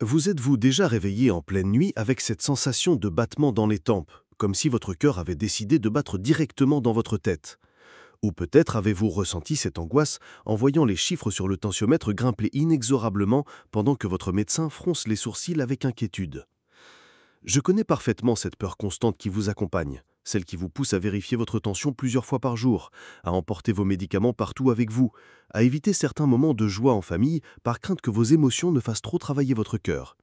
Vous êtes-vous déjà réveillé en pleine nuit avec cette sensation de battement dans les tempes, comme si votre cœur avait décidé de battre directement dans votre tête? Ou peut-être avez-vous ressenti cette angoisse en voyant les chiffres sur le tensiomètre grimper inexorablement pendant que votre médecin fronce les sourcils avec inquiétude? Je connais parfaitement cette peur constante qui vous accompagne, celle qui vous pousse à vérifier votre tension plusieurs fois par jour, à emporter vos médicaments partout avec vous, à éviter certains moments de joie en famille par crainte que vos émotions ne fassent trop travailler votre cœur.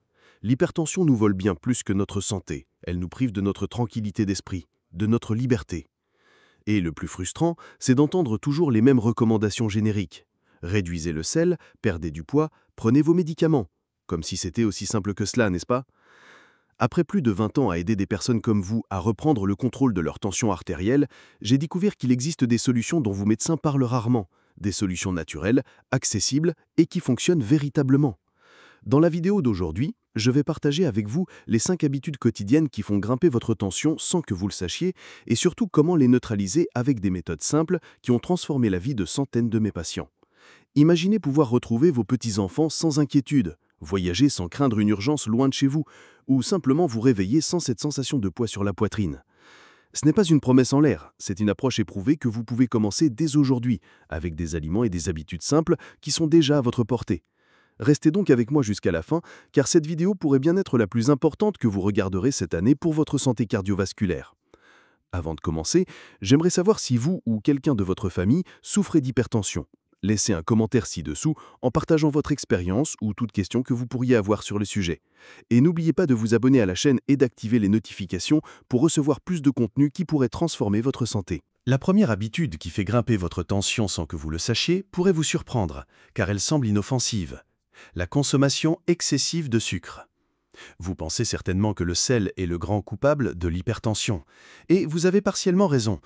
L'hypertension nous vole bien plus que notre santé, elle nous prive de notre tranquillité d'esprit, de notre liberté. Et le plus frustrant, c'est d'entendre toujours les mêmes recommandations génériques. Réduisez le sel, perdez du poids, prenez vos médicaments. Comme si c'était aussi simple que cela, n'est-ce pas? Après plus de 20 ans à aider des personnes comme vous à reprendre le contrôle de leur tension artérielle, j'ai découvert qu'il existe des solutions dont vos médecins parlent rarement, des solutions naturelles, accessibles et qui fonctionnent véritablement. Dans la vidéo d'aujourd'hui, je vais partager avec vous les 5 habitudes quotidiennes qui font grimper votre tension sans que vous le sachiez et surtout comment les neutraliser avec des méthodes simples qui ont transformé la vie de centaines de mes patients. Imaginez pouvoir retrouver vos petits-enfants sans inquiétude, voyager sans craindre une urgence loin de chez vous, ou simplement vous réveiller sans cette sensation de poids sur la poitrine. Ce n'est pas une promesse en l'air, c'est une approche éprouvée que vous pouvez commencer dès aujourd'hui, avec des aliments et des habitudes simples qui sont déjà à votre portée. Restez donc avec moi jusqu'à la fin, car cette vidéo pourrait bien être la plus importante que vous regarderez cette année pour votre santé cardiovasculaire. Avant de commencer, j'aimerais savoir si vous ou quelqu'un de votre famille souffrez d'hypertension. Laissez un commentaire ci-dessous en partageant votre expérience ou toute question que vous pourriez avoir sur le sujet. Et n'oubliez pas de vous abonner à la chaîne et d'activer les notifications pour recevoir plus de contenu qui pourrait transformer votre santé. La première habitude qui fait grimper votre tension sans que vous le sachiez pourrait vous surprendre, car elle semble inoffensive. La consommation excessive de sucre. Vous pensez certainement que le sel est le grand coupable de l'hypertension. Et vous avez partiellement raison.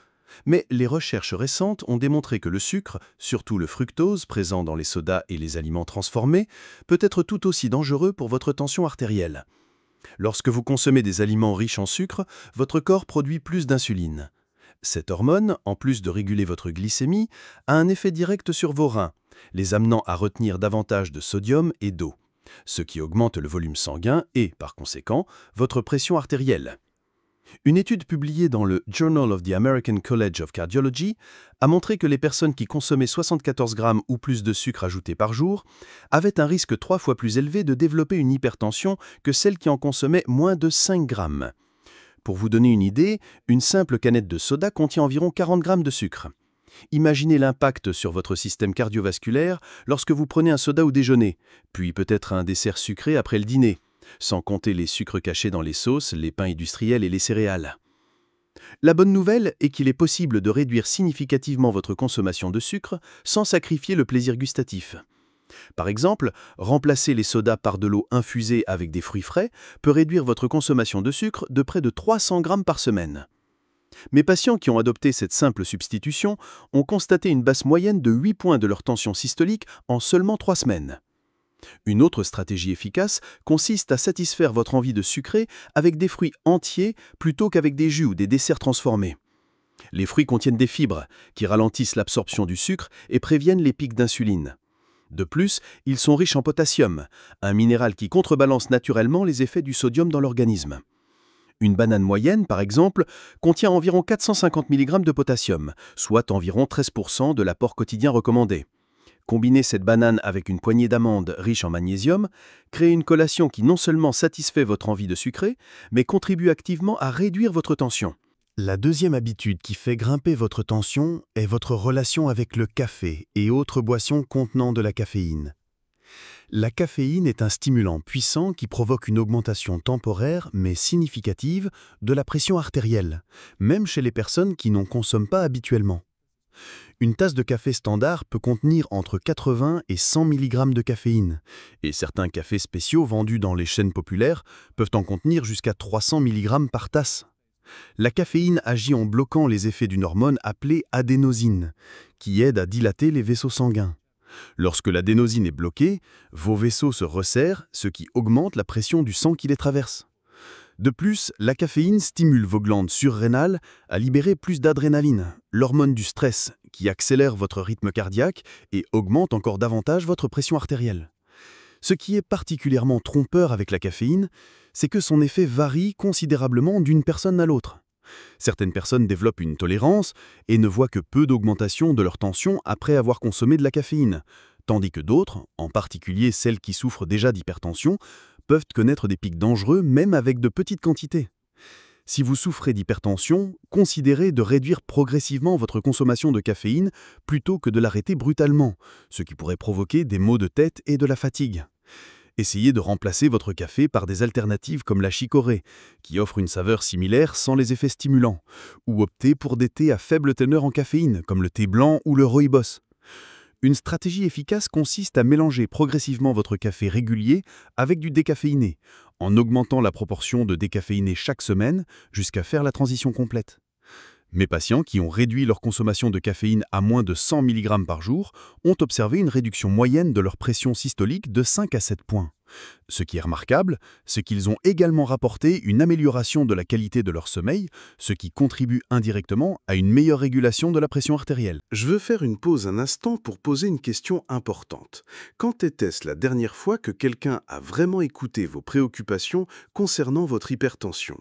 Mais les recherches récentes ont démontré que le sucre, surtout le fructose présent dans les sodas et les aliments transformés, peut être tout aussi dangereux pour votre tension artérielle. Lorsque vous consommez des aliments riches en sucre, votre corps produit plus d'insuline. Cette hormone, en plus de réguler votre glycémie, a un effet direct sur vos reins, les amenant à retenir davantage de sodium et d'eau, ce qui augmente le volume sanguin et, par conséquent, votre pression artérielle. Une étude publiée dans le Journal of the American College of Cardiology a montré que les personnes qui consommaient 74 grammes ou plus de sucre ajouté par jour avaient un risque 3 fois plus élevé de développer une hypertension que celles qui en consommaient moins de 5 grammes. Pour vous donner une idée, une simple canette de soda contient environ 40 grammes de sucre. Imaginez l'impact sur votre système cardiovasculaire lorsque vous prenez un soda au déjeuner, puis peut-être un dessert sucré après le dîner, sans compter les sucres cachés dans les sauces, les pains industriels et les céréales. La bonne nouvelle est qu'il est possible de réduire significativement votre consommation de sucre sans sacrifier le plaisir gustatif. Par exemple, remplacer les sodas par de l'eau infusée avec des fruits frais peut réduire votre consommation de sucre de près de 300 grammes par semaine. Mes patients qui ont adopté cette simple substitution ont constaté une baisse moyenne de 8 points de leur tension systolique en seulement 3 semaines. Une autre stratégie efficace consiste à satisfaire votre envie de sucrer avec des fruits entiers plutôt qu'avec des jus ou des desserts transformés. Les fruits contiennent des fibres qui ralentissent l'absorption du sucre et préviennent les pics d'insuline. De plus, ils sont riches en potassium, un minéral qui contrebalance naturellement les effets du sodium dans l'organisme. Une banane moyenne, par exemple, contient environ 450 mg de potassium, soit environ 13% de l'apport quotidien recommandé. Combiner cette banane avec une poignée d'amandes riches en magnésium crée une collation qui non seulement satisfait votre envie de sucrer, mais contribue activement à réduire votre tension. La deuxième habitude qui fait grimper votre tension est votre relation avec le café et autres boissons contenant de la caféine. La caféine est un stimulant puissant qui provoque une augmentation temporaire mais significative de la pression artérielle, même chez les personnes qui n'en consomment pas habituellement. Une tasse de café standard peut contenir entre 80 et 100 mg de caféine, et certains cafés spéciaux vendus dans les chaînes populaires peuvent en contenir jusqu'à 300 mg par tasse. La caféine agit en bloquant les effets d'une hormone appelée adénosine, qui aide à dilater les vaisseaux sanguins. Lorsque l'adénosine est bloquée, vos vaisseaux se resserrent, ce qui augmente la pression du sang qui les traverse. De plus, la caféine stimule vos glandes surrénales à libérer plus d'adrénaline, l'hormone du stress, qui accélère votre rythme cardiaque et augmente encore davantage votre pression artérielle. Ce qui est particulièrement trompeur avec la caféine, c'est que son effet varie considérablement d'une personne à l'autre. Certaines personnes développent une tolérance et ne voient que peu d'augmentation de leur tension après avoir consommé de la caféine, tandis que d'autres, en particulier celles qui souffrent déjà d'hypertension, peuvent connaître des pics dangereux même avec de petites quantités. Si vous souffrez d'hypertension, considérez de réduire progressivement votre consommation de caféine plutôt que de l'arrêter brutalement, ce qui pourrait provoquer des maux de tête et de la fatigue. Essayez de remplacer votre café par des alternatives comme la chicorée, qui offre une saveur similaire sans les effets stimulants, ou optez pour des thés à faible teneur en caféine, comme le thé blanc ou le rooibos. Une stratégie efficace consiste à mélanger progressivement votre café régulier avec du décaféiné, en augmentant la proportion de décaféiné chaque semaine jusqu'à faire la transition complète. Mes patients qui ont réduit leur consommation de caféine à moins de 100 mg par jour ont observé une réduction moyenne de leur pression systolique de 5 à 7 points. Ce qui est remarquable, c'est qu'ils ont également rapporté une amélioration de la qualité de leur sommeil, ce qui contribue indirectement à une meilleure régulation de la pression artérielle. Je veux faire une pause un instant pour poser une question importante. Quand était-ce la dernière fois que quelqu'un a vraiment écouté vos préoccupations concernant votre hypertension ?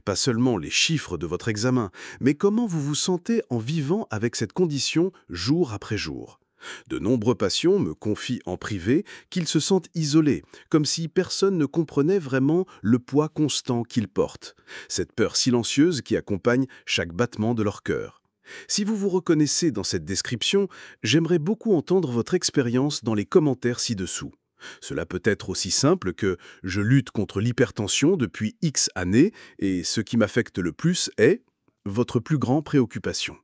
Pas seulement les chiffres de votre examen, mais comment vous vous sentez en vivant avec cette condition jour après jour. De nombreux patients me confient en privé qu'ils se sentent isolés, comme si personne ne comprenait vraiment le poids constant qu'ils portent, cette peur silencieuse qui accompagne chaque battement de leur cœur. Si vous vous reconnaissez dans cette description, j'aimerais beaucoup entendre votre expérience dans les commentaires ci-dessous. Cela peut être aussi simple que « je lutte contre l'hypertension depuis X années et ce qui m'affecte le plus est… » votre plus grande préoccupation.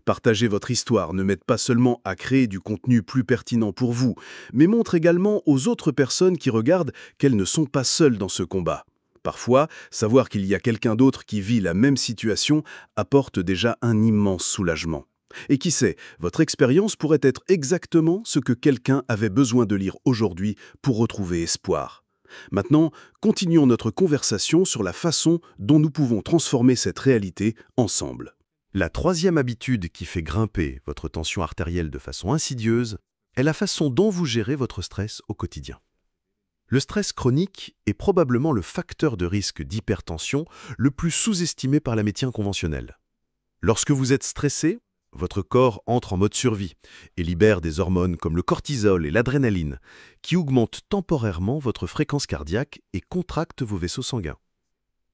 Partager votre histoire ne m'aide pas seulement à créer du contenu plus pertinent pour vous, mais montre également aux autres personnes qui regardent qu'elles ne sont pas seules dans ce combat. Parfois, savoir qu'il y a quelqu'un d'autre qui vit la même situation apporte déjà un immense soulagement. Et qui sait, votre expérience pourrait être exactement ce que quelqu'un avait besoin de lire aujourd'hui pour retrouver espoir. Maintenant, continuons notre conversation sur la façon dont nous pouvons transformer cette réalité ensemble. La troisième habitude qui fait grimper votre tension artérielle de façon insidieuse est la façon dont vous gérez votre stress au quotidien. Le stress chronique est probablement le facteur de risque d'hypertension le plus sous-estimé par la médecine conventionnelle. Lorsque vous êtes stressé, votre corps entre en mode survie et libère des hormones comme le cortisol et l'adrénaline qui augmentent temporairement votre fréquence cardiaque et contractent vos vaisseaux sanguins.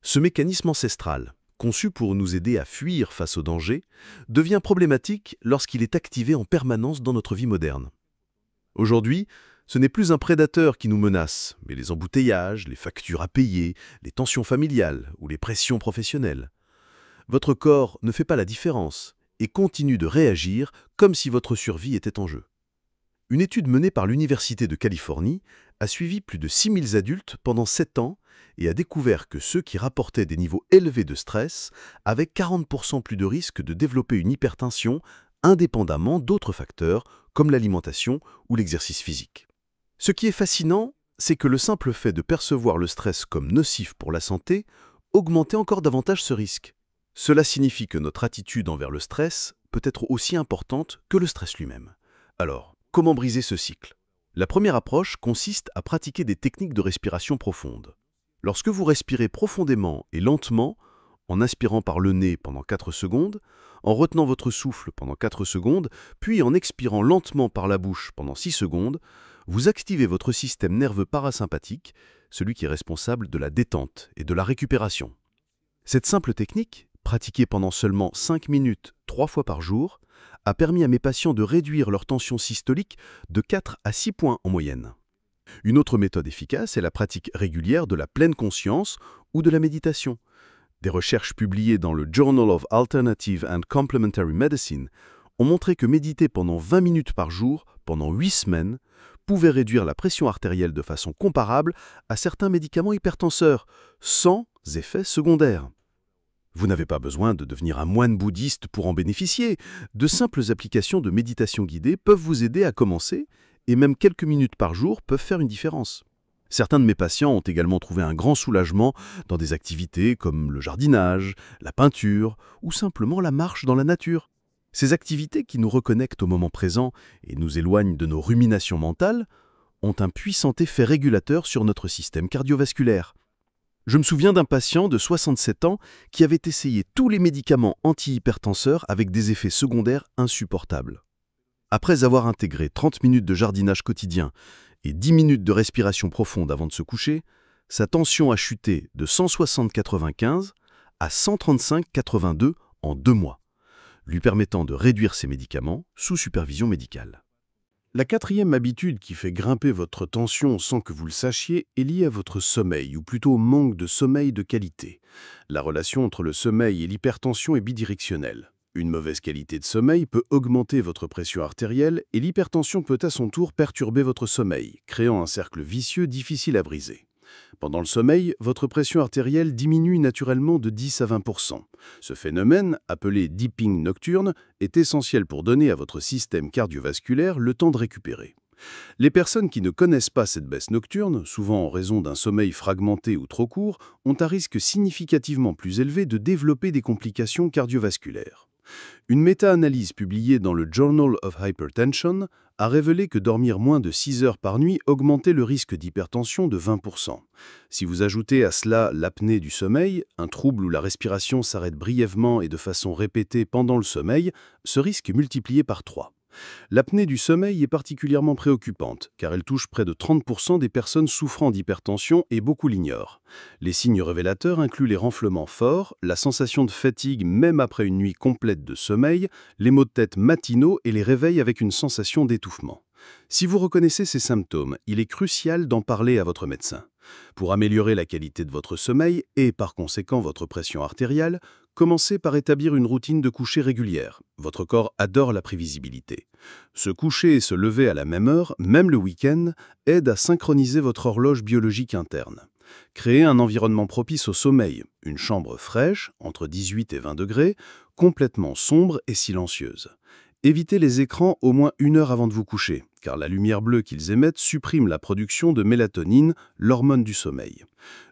Ce mécanisme ancestral, conçu pour nous aider à fuir face au danger, devient problématique lorsqu'il est activé en permanence dans notre vie moderne. Aujourd'hui, ce n'est plus un prédateur qui nous menace, mais les embouteillages, les factures à payer, les tensions familiales ou les pressions professionnelles. Votre corps ne fait pas la différence et continue de réagir comme si votre survie était en jeu. Une étude menée par l'Université de Californie a suivi plus de 6000 adultes pendant 7 ans et a découvert que ceux qui rapportaient des niveaux élevés de stress avaient 40% plus de risque de développer une hypertension indépendamment d'autres facteurs comme l'alimentation ou l'exercice physique. Ce qui est fascinant, c'est que le simple fait de percevoir le stress comme nocif pour la santé augmentait encore davantage ce risque. Cela signifie que notre attitude envers le stress peut être aussi importante que le stress lui-même. Alors, comment briser ce cycle ? La première approche consiste à pratiquer des techniques de respiration profonde. Lorsque vous respirez profondément et lentement, en inspirant par le nez pendant 4 secondes, en retenant votre souffle pendant 4 secondes, puis en expirant lentement par la bouche pendant 6 secondes, vous activez votre système nerveux parasympathique, celui qui est responsable de la détente et de la récupération. Cette simple technique, pratiquée pendant seulement 5 minutes 3 fois par jour, a permis à mes patients de réduire leur tension systolique de 4 à 6 points en moyenne. Une autre méthode efficace est la pratique régulière de la pleine conscience ou de la méditation. Des recherches publiées dans le Journal of Alternative and Complementary Medicine ont montré que méditer pendant 20 minutes par jour, pendant 8 semaines, pouvait réduire la pression artérielle de façon comparable à certains médicaments hypertenseurs, sans effets secondaires. Vous n'avez pas besoin de devenir un moine bouddhiste pour en bénéficier. De simples applications de méditation guidée peuvent vous aider à commencer et même quelques minutes par jour peuvent faire une différence. Certains de mes patients ont également trouvé un grand soulagement dans des activités comme le jardinage, la peinture ou simplement la marche dans la nature. Ces activités qui nous reconnectent au moment présent et nous éloignent de nos ruminations mentales ont un puissant effet régulateur sur notre système cardiovasculaire. Je me souviens d'un patient de 67 ans qui avait essayé tous les médicaments antihypertenseurs avec des effets secondaires insupportables. Après avoir intégré 30 minutes de jardinage quotidien et 10 minutes de respiration profonde avant de se coucher, sa tension a chuté de 160/95 à 135/82 en 2 mois, lui permettant de réduire ses médicaments sous supervision médicale. La quatrième habitude qui fait grimper votre tension sans que vous le sachiez est liée à votre sommeil, ou plutôt au manque de sommeil de qualité. La relation entre le sommeil et l'hypertension est bidirectionnelle. Une mauvaise qualité de sommeil peut augmenter votre pression artérielle et l'hypertension peut à son tour perturber votre sommeil, créant un cercle vicieux difficile à briser. Pendant le sommeil, votre pression artérielle diminue naturellement de 10 à 20%. Ce phénomène, appelé dipping nocturne, est essentiel pour donner à votre système cardiovasculaire le temps de récupérer. Les personnes qui ne connaissent pas cette baisse nocturne, souvent en raison d'un sommeil fragmenté ou trop court, ont un risque significativement plus élevé de développer des complications cardiovasculaires. Une méta-analyse publiée dans le Journal of Hypertension a révélé que dormir moins de 6 heures par nuit augmentait le risque d'hypertension de 20%. Si vous ajoutez à cela l'apnée du sommeil, un trouble où la respiration s'arrête brièvement et de façon répétée pendant le sommeil, ce risque est multiplié par 3. L'apnée du sommeil est particulièrement préoccupante, car elle touche près de 30% des personnes souffrant d'hypertension et beaucoup l'ignorent. Les signes révélateurs incluent les renflements forts, la sensation de fatigue même après une nuit complète de sommeil, les maux de tête matinaux et les réveils avec une sensation d'étouffement. Si vous reconnaissez ces symptômes, il est crucial d'en parler à votre médecin. Pour améliorer la qualité de votre sommeil et par conséquent votre pression artérielle, commencez par établir une routine de coucher régulière. Votre corps adore la prévisibilité. Se coucher et se lever à la même heure, même le week-end, aide à synchroniser votre horloge biologique interne. Créez un environnement propice au sommeil, une chambre fraîche, entre 18 et 20 degrés, complètement sombre et silencieuse. Évitez les écrans au moins 1 heure avant de vous coucher, car la lumière bleue qu'ils émettent supprime la production de mélatonine, l'hormone du sommeil.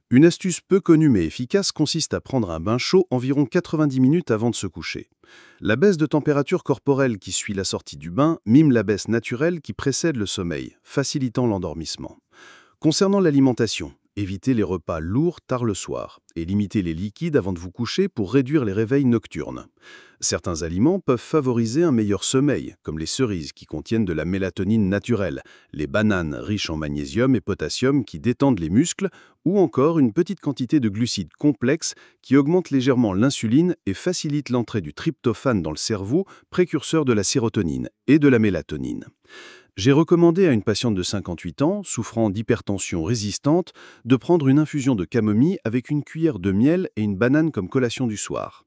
Une astuce peu connue mais efficace consiste à prendre un bain chaud environ 90 minutes avant de se coucher. La baisse de température corporelle qui suit la sortie du bain mime la baisse naturelle qui précède le sommeil, facilitant l'endormissement. Concernant l'alimentation, évitez les repas lourds tard le soir et limitez les liquides avant de vous coucher pour réduire les réveils nocturnes. Certains aliments peuvent favoriser un meilleur sommeil, comme les cerises qui contiennent de la mélatonine naturelle, les bananes riches en magnésium et potassium qui détendent les muscles, ou encore une petite quantité de glucides complexes qui augmentent légèrement l'insuline et facilitent l'entrée du tryptophane dans le cerveau, précurseur de la sérotonine et de la mélatonine. J'ai recommandé à une patiente de 58 ans, souffrant d'hypertension résistante, de prendre une infusion de camomille avec une cuillère de miel et une banane comme collation du soir.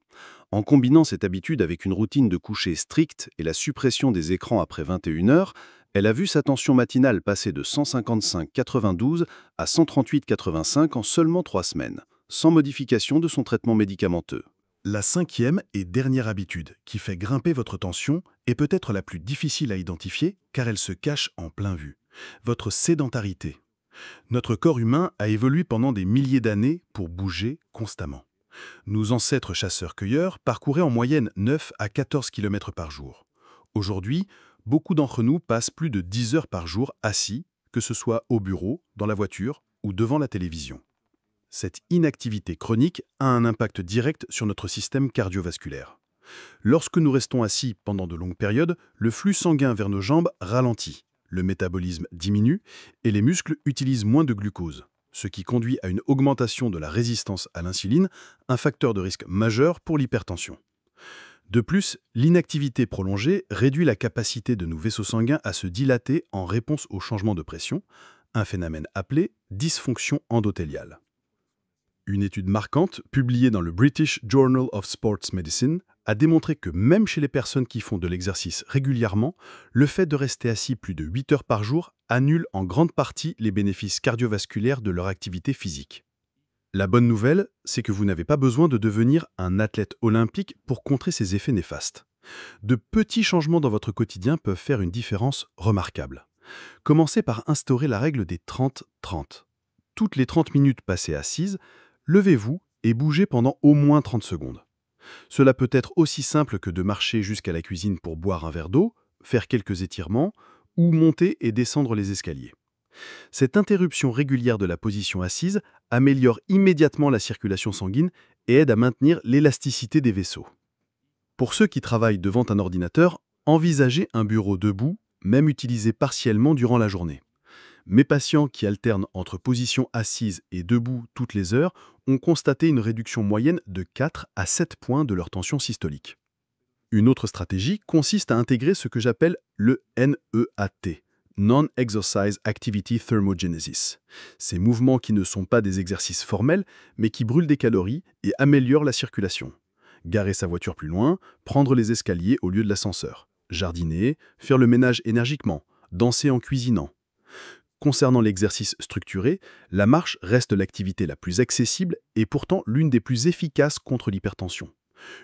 En combinant cette habitude avec une routine de coucher stricte et la suppression des écrans après 21 heures, elle a vu sa tension matinale passer de 155/92 à 138/85 en seulement 3 semaines, sans modification de son traitement médicamenteux. La cinquième et dernière habitude qui fait grimper votre tension est peut-être la plus difficile à identifier car elle se cache en plein vu. Votre sédentarité. Notre corps humain a évolué pendant des milliers d'années pour bouger constamment. Nos ancêtres chasseurs-cueilleurs parcouraient en moyenne 9 à 14 km par jour. Aujourd'hui, beaucoup d'entre nous passent plus de 10 heures par jour assis, que ce soit au bureau, dans la voiture ou devant la télévision. Cette inactivité chronique a un impact direct sur notre système cardiovasculaire. Lorsque nous restons assis pendant de longues périodes, le flux sanguin vers nos jambes ralentit, le métabolisme diminue et les muscles utilisent moins de glucose, ce qui conduit à une augmentation de la résistance à l'insuline, un facteur de risque majeur pour l'hypertension. De plus, l'inactivité prolongée réduit la capacité de nos vaisseaux sanguins à se dilater en réponse au changement de pression, un phénomène appelé dysfonction endothéliale. Une étude marquante, publiée dans le British Journal of Sports Medicine, a démontré que même chez les personnes qui font de l'exercice régulièrement, le fait de rester assis plus de 8 heures par jour annule en grande partie les bénéfices cardiovasculaires de leur activité physique. La bonne nouvelle, c'est que vous n'avez pas besoin de devenir un athlète olympique pour contrer ces effets néfastes. De petits changements dans votre quotidien peuvent faire une différence remarquable. Commencez par instaurer la règle des 30-30. Toutes les 30 minutes passées assises, levez-vous et bougez pendant au moins 30 secondes. Cela peut être aussi simple que de marcher jusqu'à la cuisine pour boire un verre d'eau, faire quelques étirements ou monter et descendre les escaliers. Cette interruption régulière de la position assise améliore immédiatement la circulation sanguine et aide à maintenir l'élasticité des vaisseaux. Pour ceux qui travaillent devant un ordinateur, envisagez un bureau debout, même utilisé partiellement durant la journée. Mes patients qui alternent entre position assise et debout toutes les heures ont constaté une réduction moyenne de 4 à 7 points de leur tension systolique. Une autre stratégie consiste à intégrer ce que j'appelle le NEAT, Non-Exercise Activity Thermogenesis. Ces mouvements qui ne sont pas des exercices formels, mais qui brûlent des calories et améliorent la circulation. Garer sa voiture plus loin, prendre les escaliers au lieu de l'ascenseur, jardiner, faire le ménage énergiquement, danser en cuisinant. Concernant l'exercice structuré, la marche reste l'activité la plus accessible et pourtant l'une des plus efficaces contre l'hypertension.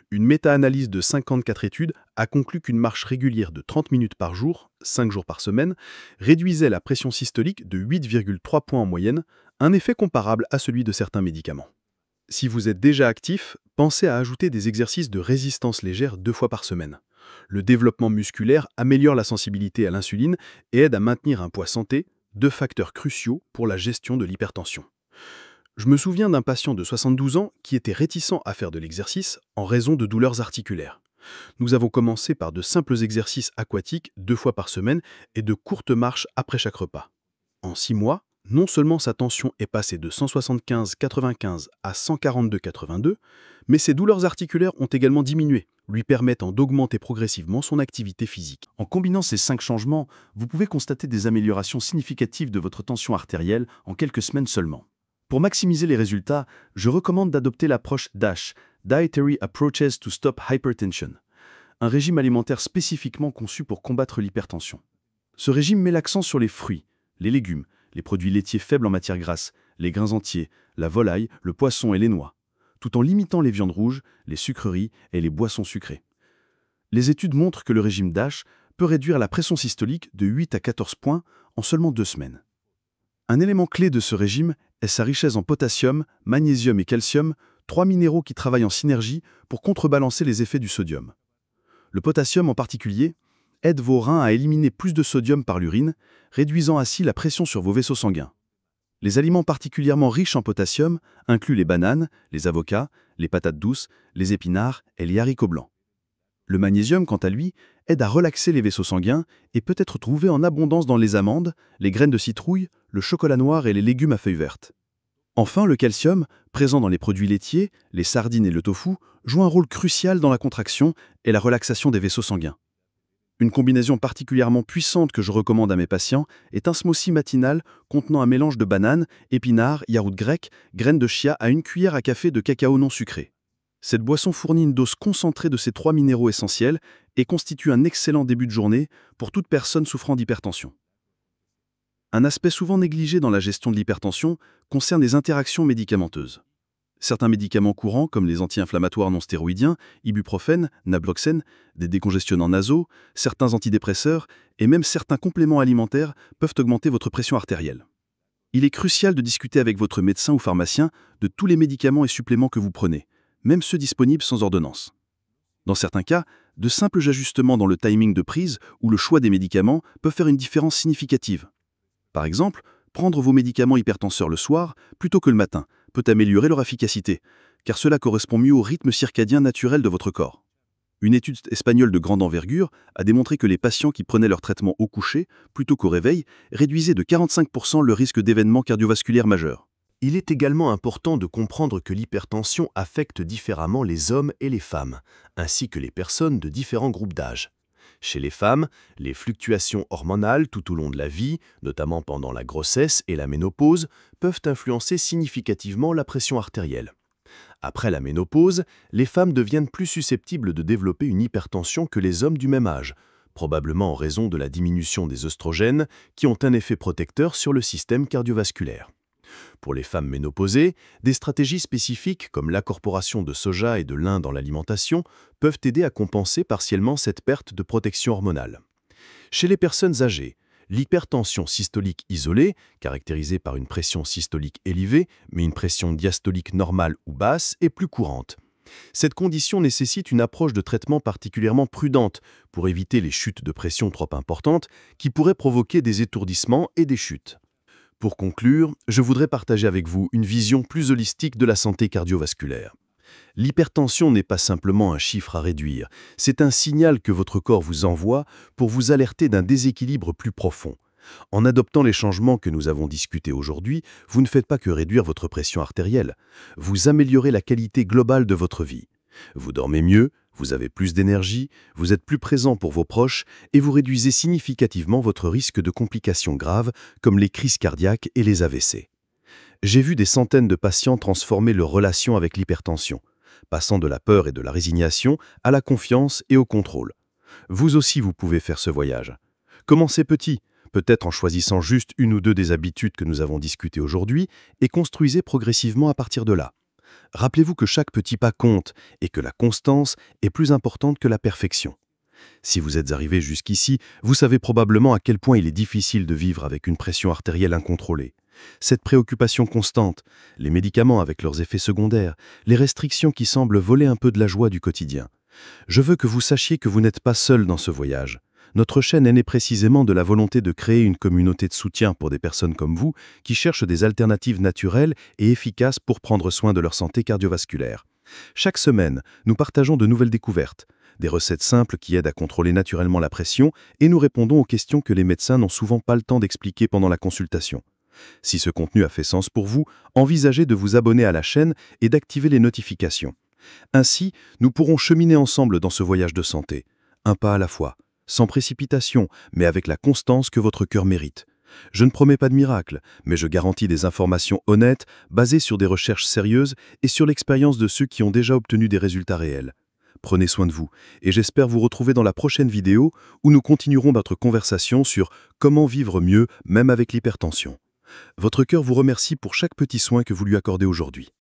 Une méta-analyse de 54 études a conclu qu'une marche régulière de 30 minutes par jour, 5 jours par semaine, réduisait la pression systolique de 8,3 points en moyenne, un effet comparable à celui de certains médicaments. Si vous êtes déjà actif, pensez à ajouter des exercices de résistance légère 2 fois par semaine. Le développement musculaire améliore la sensibilité à l'insuline et aide à maintenir un poids santé, 2 facteurs cruciaux pour la gestion de l'hypertension. Je me souviens d'un patient de 72 ans qui était réticent à faire de l'exercice en raison de douleurs articulaires. Nous avons commencé par de simples exercices aquatiques 2 fois par semaine et de courtes marches après chaque repas. En 6 mois, non seulement sa tension est passée de 175/95 à 142/82, mais ses douleurs articulaires ont également diminué, lui permettant d'augmenter progressivement son activité physique. En combinant ces 5 changements, vous pouvez constater des améliorations significatives de votre tension artérielle en quelques semaines seulement. Pour maximiser les résultats, je recommande d'adopter l'approche DASH, Dietary Approaches to Stop Hypertension, un régime alimentaire spécifiquement conçu pour combattre l'hypertension. Ce régime met l'accent sur les fruits, les légumes, les produits laitiers faibles en matière grasse, les grains entiers, la volaille, le poisson et les noix, tout en limitant les viandes rouges, les sucreries et les boissons sucrées. Les études montrent que le régime DASH peut réduire la pression systolique de 8 à 14 points en seulement 2 semaines. Un élément clé de ce régime est sa richesse en potassium, magnésium et calcium, 3 minéraux qui travaillent en synergie pour contrebalancer les effets du sodium. Le potassium en particulier aide vos reins à éliminer plus de sodium par l'urine, réduisant ainsi la pression sur vos vaisseaux sanguins. Les aliments particulièrement riches en potassium incluent les bananes, les avocats, les patates douces, les épinards et les haricots blancs. Le magnésium, quant à lui, aide à relaxer les vaisseaux sanguins et peut être trouvé en abondance dans les amandes, les graines de citrouille, le chocolat noir et les légumes à feuilles vertes. Enfin, le calcium, présent dans les produits laitiers, les sardines et le tofu, joue un rôle crucial dans la contraction et la relaxation des vaisseaux sanguins. Une combinaison particulièrement puissante que je recommande à mes patients est un smoothie matinal contenant un mélange de bananes, épinards, yaourt grec, graines de chia à 1 cuillère à café de cacao non sucré. Cette boisson fournit une dose concentrée de ces 3 minéraux essentiels et constitue un excellent début de journée pour toute personne souffrant d'hypertension. Un aspect souvent négligé dans la gestion de l'hypertension concerne les interactions médicamenteuses. Certains médicaments courants, comme les anti-inflammatoires non stéroïdiens, ibuprofène, naproxène, des décongestionnants nasaux, certains antidépresseurs et même certains compléments alimentaires peuvent augmenter votre pression artérielle. Il est crucial de discuter avec votre médecin ou pharmacien de tous les médicaments et suppléments que vous prenez, même ceux disponibles sans ordonnance. Dans certains cas, de simples ajustements dans le timing de prise ou le choix des médicaments peuvent faire une différence significative. Par exemple, prendre vos médicaments hypertenseurs le soir plutôt que le matin peut améliorer leur efficacité, car cela correspond mieux au rythme circadien naturel de votre corps. Une étude espagnole de grande envergure a démontré que les patients qui prenaient leur traitement au coucher plutôt qu'au réveil réduisaient de 45% le risque d'événements cardiovasculaires majeurs. Il est également important de comprendre que l'hypertension affecte différemment les hommes et les femmes, ainsi que les personnes de différents groupes d'âge. Chez les femmes, les fluctuations hormonales tout au long de la vie, notamment pendant la grossesse et la ménopause, peuvent influencer significativement la pression artérielle. Après la ménopause, les femmes deviennent plus susceptibles de développer une hypertension que les hommes du même âge, probablement en raison de la diminution des œstrogènes qui ont un effet protecteur sur le système cardiovasculaire. Pour les femmes ménopausées, des stratégies spécifiques comme l'incorporation de soja et de lin dans l'alimentation peuvent aider à compenser partiellement cette perte de protection hormonale. Chez les personnes âgées, l'hypertension systolique isolée, caractérisée par une pression systolique élevée, mais une pression diastolique normale ou basse, est plus courante. Cette condition nécessite une approche de traitement particulièrement prudente pour éviter les chutes de pression trop importantes qui pourraient provoquer des étourdissements et des chutes. Pour conclure, je voudrais partager avec vous une vision plus holistique de la santé cardiovasculaire. L'hypertension n'est pas simplement un chiffre à réduire, c'est un signal que votre corps vous envoie pour vous alerter d'un déséquilibre plus profond. En adoptant les changements que nous avons discutés aujourd'hui, vous ne faites pas que réduire votre pression artérielle, vous améliorez la qualité globale de votre vie. Vous dormez mieux, vous avez plus d'énergie, vous êtes plus présent pour vos proches et vous réduisez significativement votre risque de complications graves comme les crises cardiaques et les AVC. J'ai vu des centaines de patients transformer leur relation avec l'hypertension, passant de la peur et de la résignation à la confiance et au contrôle. Vous aussi, vous pouvez faire ce voyage. Commencez petit, peut-être en choisissant juste une ou deux des habitudes que nous avons discutées aujourd'hui, et construisez progressivement à partir de là. Rappelez-vous que chaque petit pas compte et que la constance est plus importante que la perfection. Si vous êtes arrivé jusqu'ici, vous savez probablement à quel point il est difficile de vivre avec une pression artérielle incontrôlée. Cette préoccupation constante, les médicaments avec leurs effets secondaires, les restrictions qui semblent voler un peu de la joie du quotidien. Je veux que vous sachiez que vous n'êtes pas seul dans ce voyage. Notre chaîne est née précisément de la volonté de créer une communauté de soutien pour des personnes comme vous qui cherchent des alternatives naturelles et efficaces pour prendre soin de leur santé cardiovasculaire. Chaque semaine, nous partageons de nouvelles découvertes, des recettes simples qui aident à contrôler naturellement la pression et nous répondons aux questions que les médecins n'ont souvent pas le temps d'expliquer pendant la consultation. Si ce contenu a fait sens pour vous, envisagez de vous abonner à la chaîne et d'activer les notifications. Ainsi, nous pourrons cheminer ensemble dans ce voyage de santé, un pas à la fois, sans précipitation, mais avec la constance que votre cœur mérite. Je ne promets pas de miracle, mais je garantis des informations honnêtes, basées sur des recherches sérieuses et sur l'expérience de ceux qui ont déjà obtenu des résultats réels. Prenez soin de vous, et j'espère vous retrouver dans la prochaine vidéo où nous continuerons notre conversation sur comment vivre mieux, même avec l'hypertension. Votre cœur vous remercie pour chaque petit soin que vous lui accordez aujourd'hui.